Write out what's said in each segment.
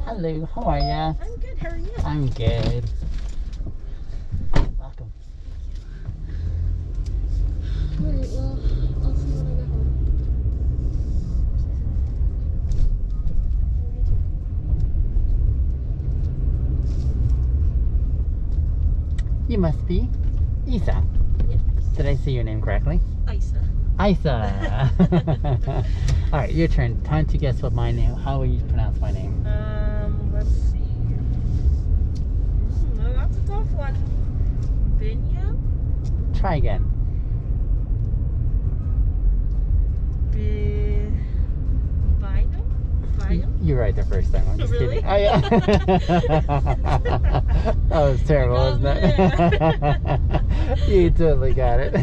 Hello, how are ya? I'm good, how are you? I'm good. Welcome. Alright, well, I'll see you when I get home. You must be Issah. Yes. Did I say your name correctly? Issah. Issah. Alright, your turn. Time to guess what my name, how will you pronounce my name? Let's see. No, that's a tough one. Binya? Try again. Bino? You're right the first time. I'm just Really? kidding. Oh, yeah. That was terrible, wasn't it? You totally got it.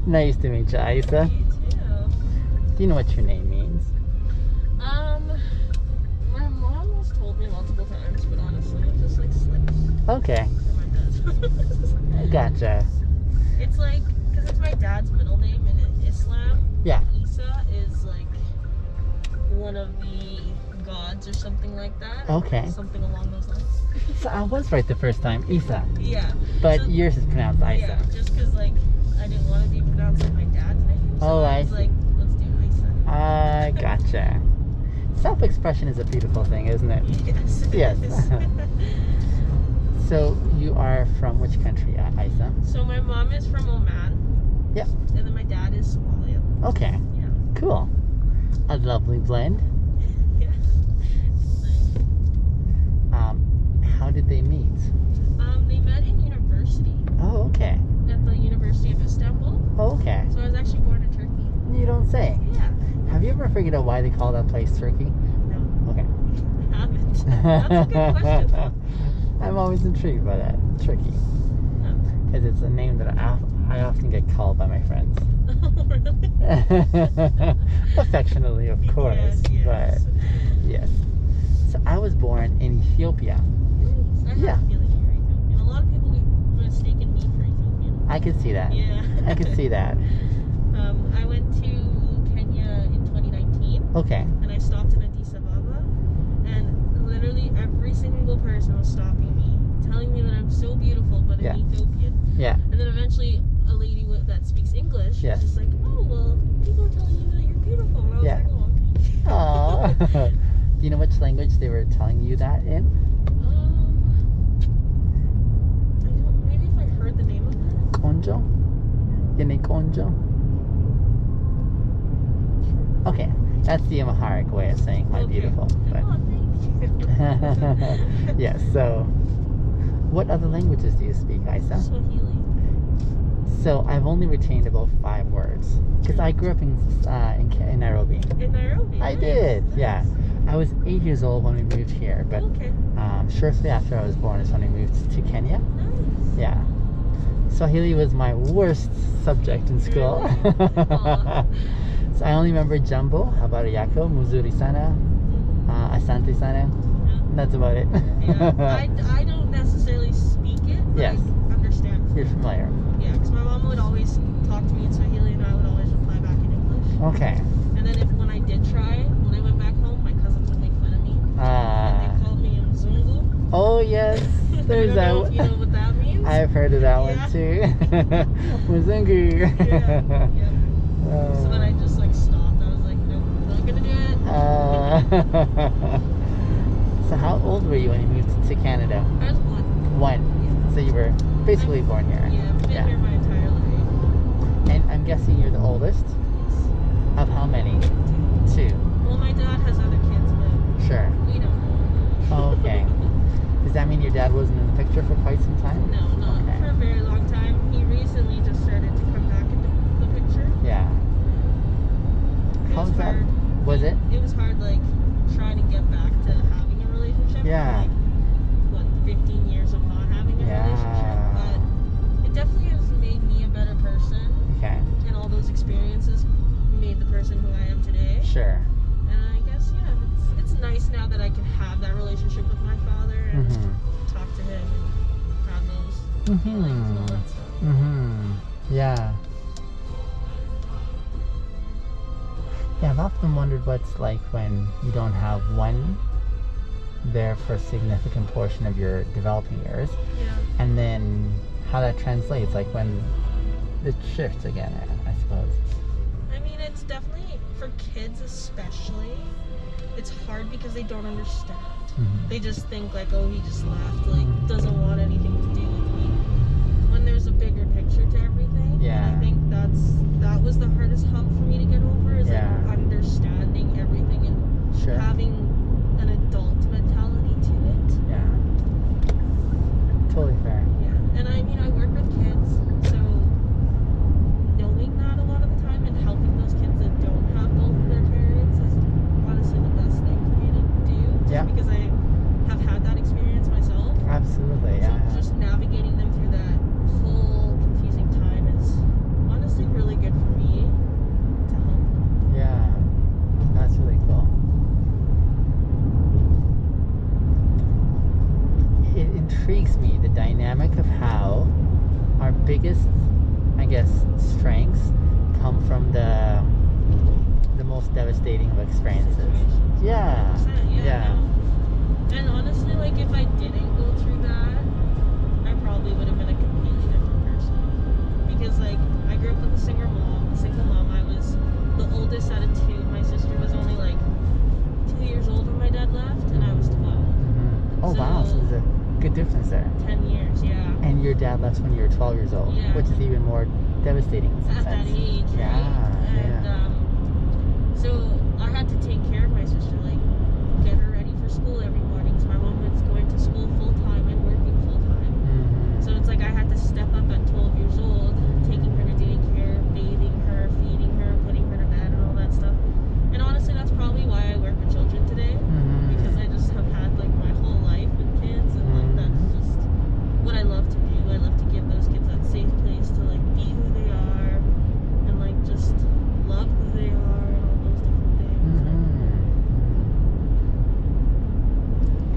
Nice to meet you, Issah. You too. Do you know what your name means? My mom has told me multiple times, but honestly, it just like slips Okay, in my head. gotcha. It's like, because it's my dad's middle name in Islam. Yeah. Issah is like one of the gods or something like that. Okay. Something along those lines. So I was right the first time, Issah. Yeah. But So- yours is pronounced Issah. Yeah, just because like I didn't want to be pronounced like my dad's name. So Oh, I I was see. like, let's do Issah. Gotcha. Self-expression is a beautiful thing, isn't it? Yes. it Yes. is. So you are from which country, Issah? So my mom is from Oman. Yep. And then my dad is Somalian. Okay, Yeah. cool. A lovely blend. Yeah. Nice. How did they meet? They met in university Oh, okay. at the University of Istanbul. Oh, okay. So I was actually born in Turkey. You don't say. Yeah. Have you ever figured out why they call that place Turkey? No, Okay. I haven't. That's a good question. I'm always intrigued by that. Turkey. Oh. Because it's a name that I often get called by my friends. Oh, really? Affectionately, of course. Yes, yes. But yes. So I was born in Ethiopia. I have Yeah. a feeling you're Ethiopian. A lot of people get mistaken me for Ethiopian. I could see that. Yeah. I could see that. I went to Kenya in 2019, Okay. and I stopped in Addis Ababa, and literally every single person was stopping me, telling me that I'm so beautiful, but Yeah. in Ethiopian. Yeah. And then eventually, a lady that speaks English Yes. was just like, "Oh, well, people are telling you that you're beautiful," and I was Yeah. like, "Oh, thank you." Aww. Do you know which language they were telling you that in? I don't. Maybe if I heard the name of it. Konjo? Yene Konjo? Okay. That's the Amharic way of saying my Okay. beautiful. But Oh, thank you. yes, so what other languages do you speak, Issah? Swahili. So I've only retained about 5 words. Because I grew up in Nairobi. In Nairobi. I nice, did, nice. yeah. I was 8 years old when we moved here, but Okay. shortly after I was born is when we moved to Kenya. Nice. Yeah. Swahili was my worst subject in school. Really? Aw. So I only remember Jambo, Habari Yako, Muzuri Sana, Asante Sana. Yeah. That's about it. Yeah. I don't necessarily speak it, but Yes. I understand. You're familiar. Yeah, because my mom would always talk to me in Swahili, and I would always reply back in English. Okay. And then when I did try, when I went back home, my cousins would make fun of me. And they called me Mzungu. Oh yes, there's I don't know that. if you know what that means. I've heard of that Yeah. one too. Muzungu. Yeah. So then I just like stopped. I was like, nope, not gonna do it. So how old were you when you moved to Canada? I was one. 1. So you were basically born here. Yeah, I've been Yeah. here my entire life. And I'm guessing you're the oldest Yes. of how many? 2. Well, my dad has other kids, but Sure. we don't know. Oh, okay. Does that mean your dad wasn't in the picture for quite some time? No, not Okay. for a very long time. He recently just started to come back into the picture. Yeah. It How was was that? hard. Was it? It was hard, like, trying to get back to having a relationship. Yeah. Like, what, 15 years of not having a Yeah. relationship. But it definitely has made me a better person. Okay. And all those experiences made the person who I am today. Sure. And I guess, yeah, it's nice now that I can have that relationship with my father and talk to him and have those feelings and all that stuff. Yeah. Yeah, I've often wondered what's like when you don't have one there for a significant portion of your developing years, Yeah. and then how that translates, like when it shifts again, I suppose. I mean, it's definitely, for kids especially, it's hard because they don't understand. Mhm. They just think like, oh, he just left, like, doesn't want anything to do with me. When there's a bigger picture to everything. Yeah. And I think that was the hardest hump for me to get over, is Yeah. like understanding everything and Sure. having an adult mentality to it. Yeah. Totally fair. Yeah. And I mean, I work with kids, so knowing that a lot of the time and helping those kids that don't have both of their parents is honestly the best thing for me to do. Just Yeah. because I have had that experience myself. Absolutely. Yeah. So just navigating them through that whole confusing time is honestly really good for me to help them. Yeah. That's really cool. It intrigues me, the dynamic of how our biggest, I guess, strengths come from the most devastating of experiences. Situations. Yeah. 100%, Yeah. no. And honestly, like, if I didn't go through that, I probably would have been a completely different person. Because, like, I grew up with a single mom. I was the oldest out of two. My sister was only, like, 2 years old when my dad left, and I was 12. Mm-hmm. Oh, wow. So So- there's a good difference there. 10 years, yeah. And your dad left when you were 12 years old, Yeah. which is even more devastating in some At that sense. age, right? Yeah, And yeah. so I had to take care of my sister, like get her ready for school every morning. So my mom was going to school full time and working full time. Mhm. So it's like I had to step up at 12 years old, taking her to daycare, bathing her, feeding her, putting her to bed, and all that stuff. And honestly, that's probably why I work with children today, Mhm. because I just have had like my whole life with kids, and like that's just what I love to do. I love to give those kids that safe place to like be who they are, and like just love who they are, and all those different things. Mhm.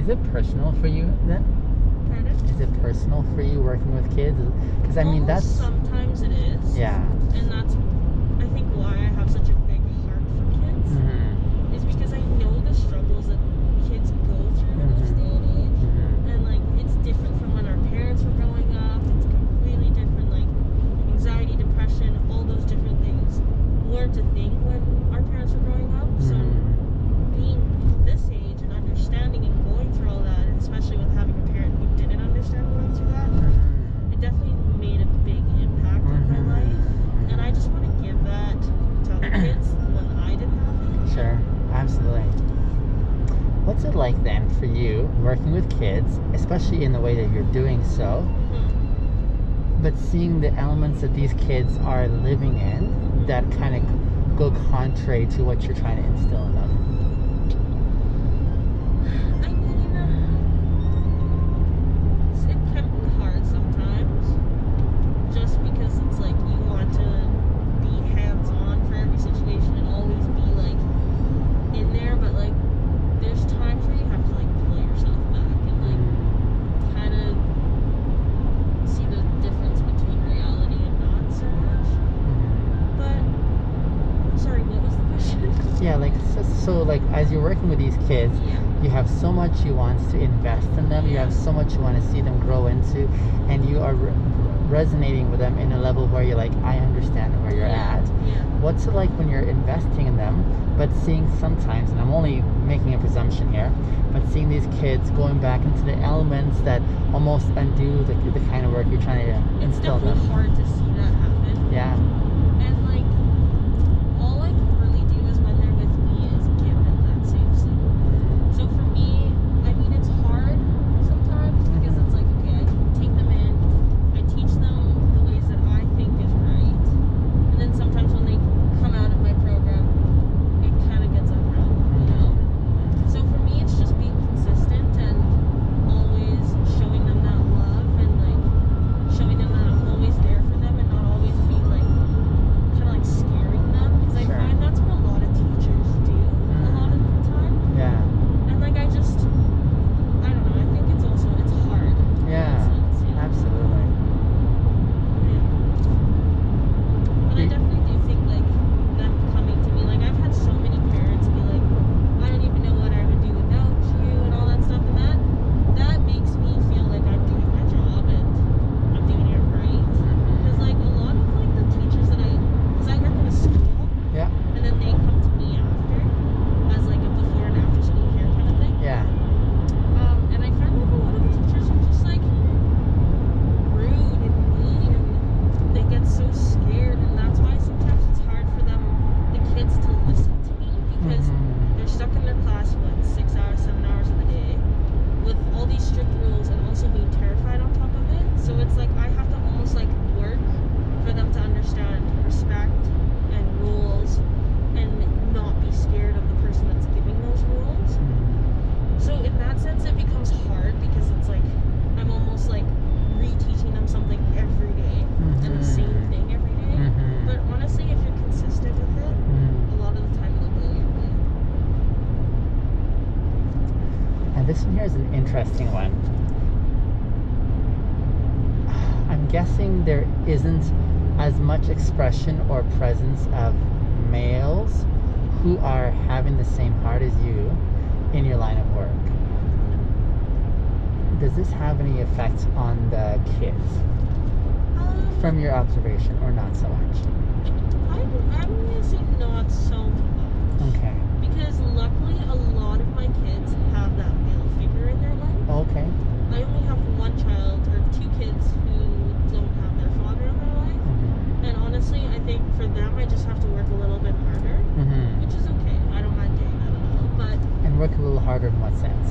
Is it personal for you then? Pardon? Is it personal for you working with kids? Because I mean, Almost that's sometimes it is. yeah. And that's, I think, why I have such a big heart for kids, Mhm. is because I know the struggles that kids go through in this day and age. Mhm. And like, it's different from when our parents were growing up. It's completely different. Like anxiety, depression, all those different things weren't a thing when our parents were growing up. So Mhm. being this age and understanding and going through all that, and especially with having a parent who didn't understand going through that, Mhm. it definitely made a big impact on my Mhm. life. And I just want to give that to other kids when I didn't have it. Sure, absolutely. What's it like then for you working with kids, especially in the way that you're doing so, but seeing the elements that these kids are living in that kind of go contrary to what you're trying to instill in them? I mean, it can be hard sometimes, just because it's like you want to be hands-on for every situation and always be like in there, but like there's times where you have to like pull yourself back and like kind of see the difference between reality and not so much. But sorry, what was the question? Yeah, like so like as you're working with these kids, Yeah. you have so much you want to invest in them, you have so much you want to see them grow into, and you are resonating with them in a level where you're like, I understand where you're at. Yeah. What's it like when you're investing in them, but seeing sometimes, and I'm only making a presumption here, but seeing these kids going back into the elements that almost undo the kind of work you're trying to It's instill in definitely them? hard to see that happen. Yeah. And like, all I can really do is when they're with me is give them that safe zone. So for me, I mean, it's hard sometimes because it's like, okay, I take them in, I teach them the ways that I think is right, and then sometimes when they come out of my program, it kind of gets unraveled, you know? So for me, it's just being consistent and always showing them that love and like showing them that I'm always there for them and not always being like 6 hours, 7 hours of the day with all these strict rules and also being terrified on top of it. So it's like I have to almost like work for them to understand respect and rules and not be scared of the person that's giving those rules. So in that sense, it becomes hard because it's like I'm almost like reteaching them something every day and the same thing every day. But honestly, if you're consistent with it, a lot of the time it'll go your way. And this one here is an interesting one. I'm guessing there isn't as much expression or presence of males who are having the same heart as you in your line of work. Does this have any effect on the kids from your observation, or not so much? I'm gonna say not so much. Okay. Because luckily a lot of my kids have that male figure in their life. Okay. I only have one child or 2 kids who don't have their father in their life. And honestly, I think for them I just have to work a little bit harder, which is okay. I don't mind doing that at all. But And work a little harder in what sense?